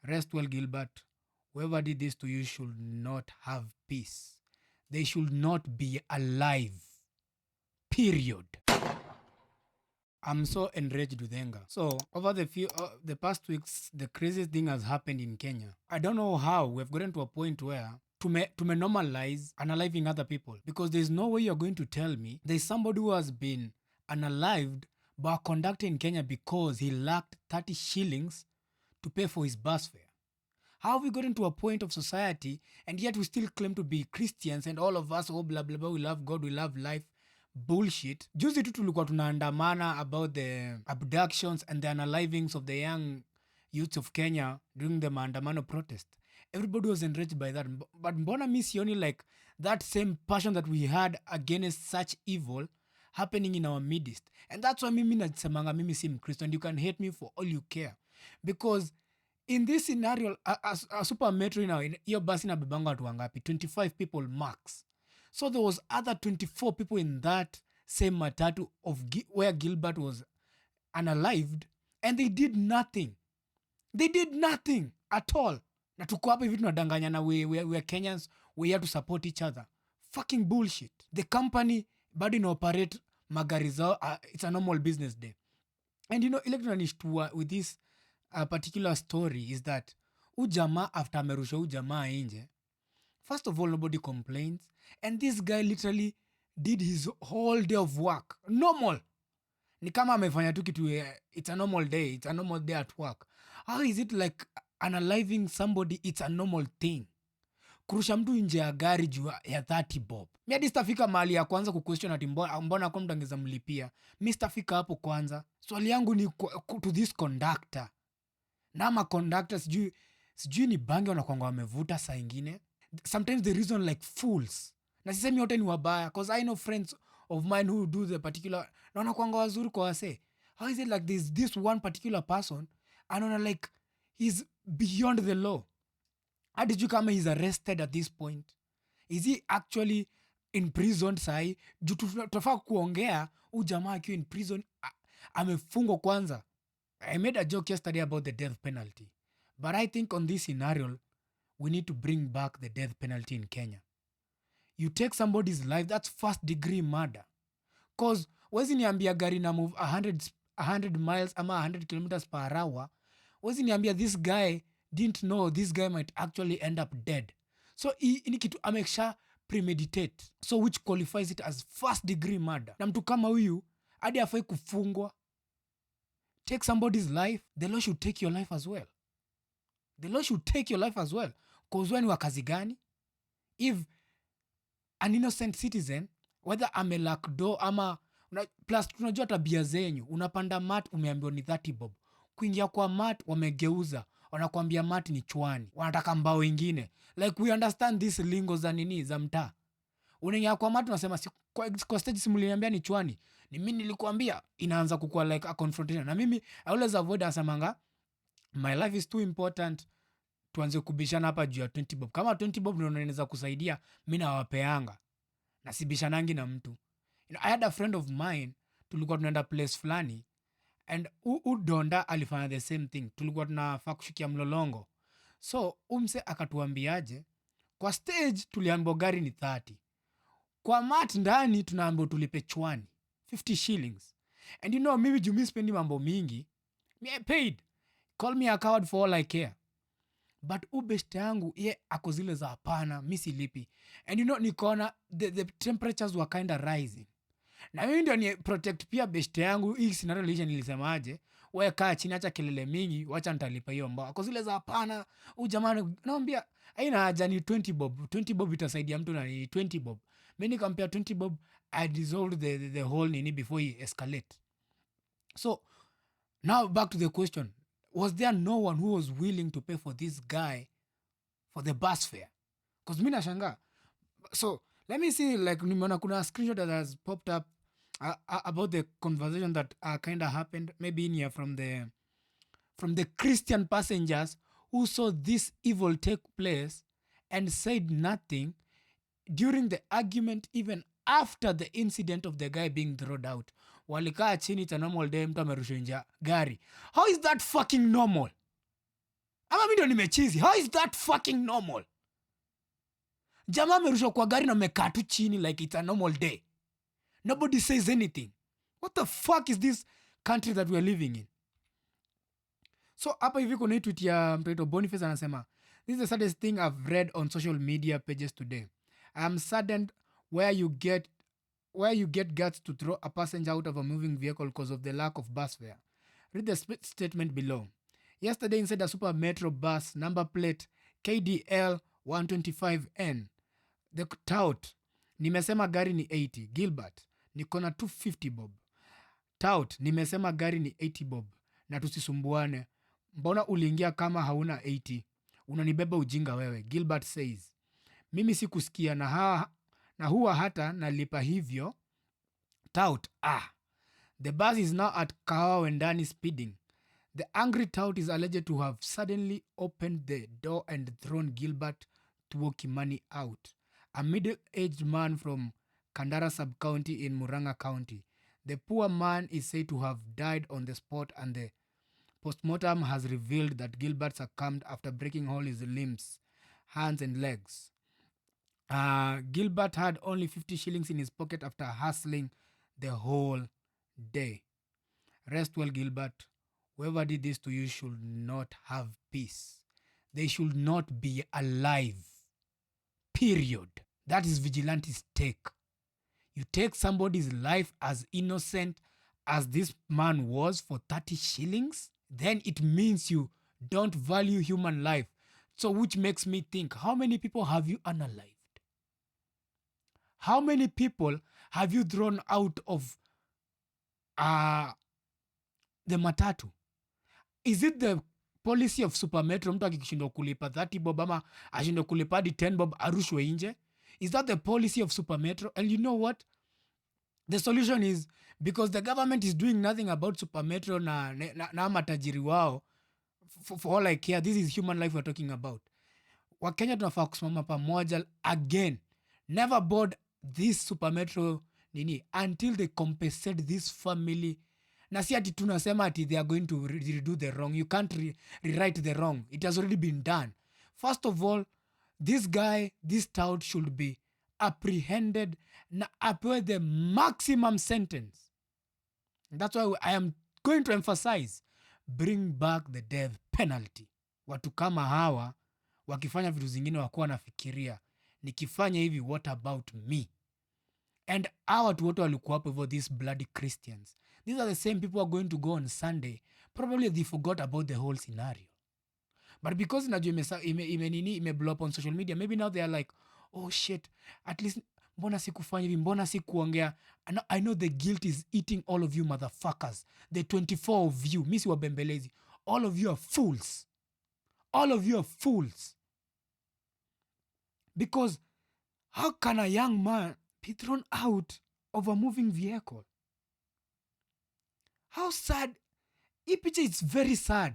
Rest well, Gilbert. Whoever did this to you should not have peace. They should not be alive. Period. I'm so enraged with anger. So over the past weeks, the craziest thing has happened in Kenya. I don't know how we've gotten to a point where to normalize unaliving other people, because there's no way you're going to tell me there's somebody who has been unalived but conducted in Kenya because he lacked 30 shillings to pay for his bus fare. How have we gotten to a point of society and yet we still claim to be Christians and all of us, oh blah blah blah, we love God, we love life? Bullshit. Juzi tu tulikuwa tunaandamana about the abductions and the unalivings of the young youths of Kenya during the maandamano protest. Everybody was enraged by that. But mbona mi sioni like that same passion that we had against such evil happening in our midst? And that's why mimi nasemanga mimi si Mkristo, and you can hate me for all you care. Because in this scenario, a Supermetro now, hiyo basi inabebanga watu wangapi? 25 people max. So there was other 24 people in that same Matatu where Gilbert was unalived, and they did nothing. They did nothing at all. Na tuko hapa hivi tunadanganyana, we're Kenyans, we have to support each other. Fucking bullshit. The company bado inaoperate magari zao, it's a normal business day. And you know, ile tunanishtua with this particular story is that ujamaa after amerusha ujamaa nje, first of all, nobody complains. And this guy literally did his whole day of work. Normal. Ni kama amefanya tu kitu, it's a normal day. It's a normal day at work. How is it like unaliving somebody, it's a normal thing? Kurusha mtu nje ya gari juu ya 30 bob. Mi hadi sitafika mahali ya kwanza kuquestion ati mbona kwa mtu angeza mlipia. Mi sitafika hapo kwanza. Swali yangu ni to this conductor. Na ama conductor sijui ni bangi wanakuanga wamevuta saa ingine. Sometimes they reason like fools. Na sisemi yote ni wabaya, because I know friends of mine who do the particular, na wanakuanga wazuri kwa wase. How is it like there's this one particular person and like he's beyond the law? How did you come he's arrested at this point? Is he actually imprisoned sahi? Juu tunafaa kuongea jamaa akiwa in prison amefungwa kwanza. I made a joke yesterday about the death penalty. But I think on this scenario, we need to bring back the death penalty in Kenya. You take somebody's life, that's first degree murder. Because wezi niambia gari na move 100 miles ama 100 kilometers per hour, wezi niambia this guy didn't know this guy might actually end up dead. So ini kitu amesha premeditate. So which qualifies it as first degree murder. Na mtu kama huyu hadi afai kufungwa. Take somebody's life, the law should take your life as well. The law should take your life as well. Because when you are kazi gani, if an innocent citizen, whether amelakdo ama plus tunajua tabia zenyu, unapanda mat umeambiwa ni 30 bob. Kuingia kwa mat wamegeuza, wanakuambia mat ni chwani, wanataka mbao ingine. Like we understand this lingo za nini za mtaa. Unaingia kwa mat unasema kwa stage simuliniambia ni chwani. Ni mimi nilikuambia, inaanza kukua like a confrontation. Na mimi I always avoid asamanga my life is too important tuanze kubishana hapa juu ya 20 bob. Kama 20 bob ndio unaweza kusaidia, mimi nawapeanga. Na sibishanangi na mtu. You know, I had a friend of mine, tulikuwa tunaenda place fulani, and Donda alifanya the same thing. Tulikuwa tunafaa kushikia mlolongo. So umse akatuambiaje, kwa stage tuliambiwa gari ni 30. Kwa mat ndani tunaambiwa tulipe chwani 50 shillings. And you know, mimi juu mimi spendi mambo mingi, I paid. Call me a coward for all I care. But ubeshte yangu ye ako zile za hapana, mimi silipi. And you know, nikaona the temperatures were kind of rising. Na mimi ndio ni protect pia beshte yangu. Hii scenario nilisemaje, wewe kaa chini, acha kelele mingi, wacha nitalipa hiyo mbao. Ako zile za hapana, jamani naambia haina haja, ni 20 bob. 20 bob itasaidia mtu na ni 20 bob. Mimi nikampea 20 bob, I dissolved the whole nini before he escalate. So now back to the question. Was there no one who was willing to pay for this guy for the bus fare? Because mimi nashangaa. So let me see, like nimeona kuna screenshot that has popped up about the conversation that kind of happened maybe in here from the Christian passengers who saw this evil take place and said nothing during the argument, even after the incident of the guy being thrown out. Walikaa chini, it's a normal day, mtu amerusha nje gari. How is that fucking normal? Ama mimi ndo nimechizi? How is that fucking normal? Jamaa amerushwa kwa gari na amekaa tu chini like it's a normal day. Nobody says anything. What the fuck is this country that we are living in? So hapa hivi kuna tweet ya mtoto Boniface anasema, this is the saddest thing I've read on social media pages today. I am saddened where you get guts to throw a passenger out of a moving vehicle because of the lack of bus fare. Read the statement below. Yesterday inside a Supermetro bus number plate KDL 125N, the tout, nimesema gari ni 80. Gilbert, niko na 250 bob. Tout, nimesema gari ni 80 bob. Na tusisumbuane. Mbona uliingia kama hauna 80? Unanibeba ujinga wewe. Gilbert says, mimi sikusikia na huwa hata nalipa hivyo. Tout, the bus is now at Kahawa Wendani speeding. The angry tout is alleged to have suddenly opened the door and thrown Gilbert Tuokimani out, a middle-aged man from Kandara sub-county in Murang'a County. The poor man is said to have died on the spot, and the postmortem has revealed that Gilbert succumbed after breaking all his limbs, hands and legs. Gilbert had only 50 shillings in his pocket after hustling the whole day. Rest well, Gilbert. Whoever did this to you should not have peace. They should not be alive. Period. That is vigilante's take. You take somebody's life as innocent as this man was for 30 shillings, then it means you don't value human life. So which makes me think, how many people have you unalived? How many people have you thrown out of the Matatu? Is it the policy of Supermetro, mtu akishindwa kulipa 30 bob ama ashindwa kulipa hadi 10 bob arushwe nje? Is that the policy of Supermetro? And you know what? The solution is, because the government is doing nothing about Supermetro na matajiri wao, for all I care, this is human life we're talking about. Wakenya tunafaa kusimama pamoja again. Never board this Supermetro nini until they compensate this family. Na si ati tunasema ati they are going to redo the wrong. You can't rewrite the wrong. It has already been done. First of all, this guy, this tout should be apprehended na apewe the maximum sentence. That's why I am going to emphasize, bring back the death penalty. Watu kama hawa wakifanya vitu zingine wakuwa nafikiria, nikifanya hivi, what about me? And hawa watu wote walikuwa hapo hivyo, these bloody Christians. These are the same people who are going to go on Sunday. Probably they forgot about the whole scenario. But because najua ime blow up on social media, maybe now they are like, oh shit, at least mbona sikufanya hivi, mbona sikuongea. I know the guilt is eating all of you motherfuckers. The 24 of you, misi wabembelezi. All of you are fools. All of you are fools. Because how can a young man be thrown out of a moving vehicle? How sad. Hii picha is very sad.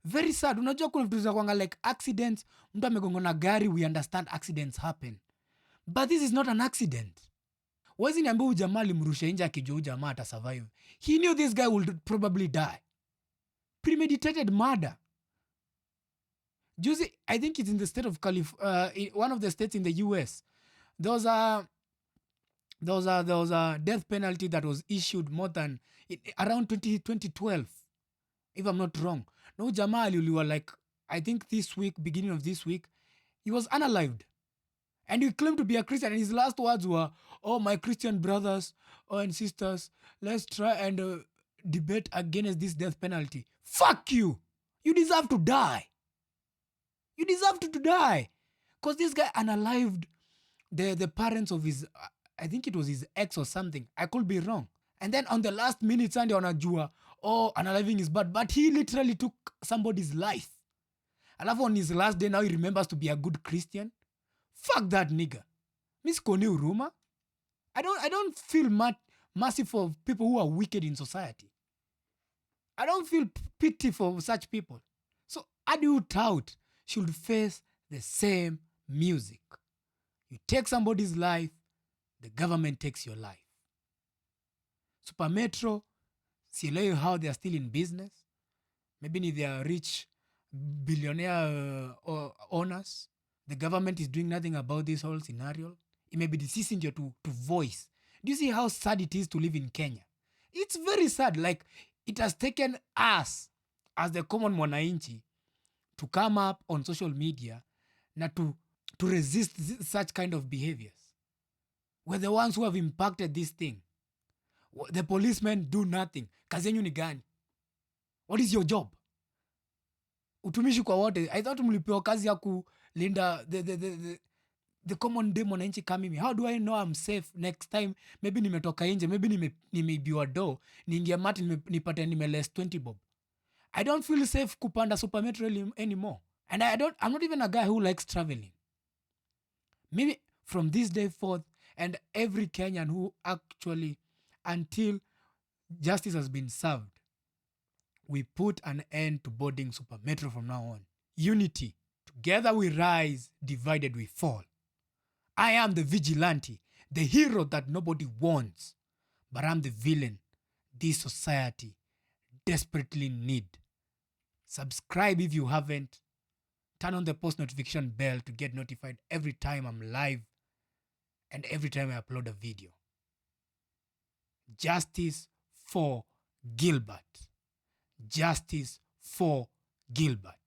Very sad. Unajua kuna vitu za kwanga like accidents. Mtu amegongana gari, we understand accidents happen. But this is not an accident. Wezi niambia ujamaa alimrusha nje akijua ujamaa ata survive. He knew this guy would probably die. Premeditated murder. Juzi, I think it's in the state of California, one of the states in the US. There was a death penalty that was issued more than around 2012, if I'm not wrong. No, jamaa aliuliwa like, I think this week, beginning of this week, he was unalived. And he claimed to be a Christian. And his last words were, oh, my Christian brothers and sisters, let's try and debate against this death penalty. Fuck you. You deserve to die. You deserve to die. Because this guy unalived the parents of his, I think it was his ex or something. I could be wrong. And then on the last minute, Sunday wanajua, oh, unaliving is bad. But he literally took somebody's life. Alafu on his last day, now he remembers to be a good Christian. Fuck that nigga. Miss Kone Uruma. I don't feel mercy for people who are wicked in society. I don't feel pity for such people. So adult tout should face the same music. You take somebody's life, the government takes your life. Supermetro, sielewi how they are still in business. Maybe they are rich billionaire owners. The government is doing nothing about this whole scenario. It may be desisting you to voice. Do you see how sad it is to live in Kenya? It's very sad. Like, it has taken us as the common mwananchi to come up on social media na to resist such kind of behaviors. We're the ones who have impacted this thing. The policemen do nothing. Kazi yenyu ni gani? What is your job? Utumishi kwa wote. I thought mlipewa kazi ya kulinda the common day mwananchi kama mimi. How do I know I'm safe next time? Maybe nimetoka nje, maybe nimeibiwa do, niingia mati nipate nimeless 20 bob. I don't feel safe kupanda Supermetro anymore. And I'm not even a guy who likes traveling. Maybe from this day forth, and every Kenyan who actually, until justice has been served, we put an end to boarding Supermetro from now on. Unity. Together we rise, divided we fall. I am the vigilante, the hero that nobody wants, but I'm the villain this society desperately need. Subscribe if you haven't. Turn on the post notification bell to get notified every time I'm live and every time I upload a video. Justice for Gilbert. Justice for Gilbert.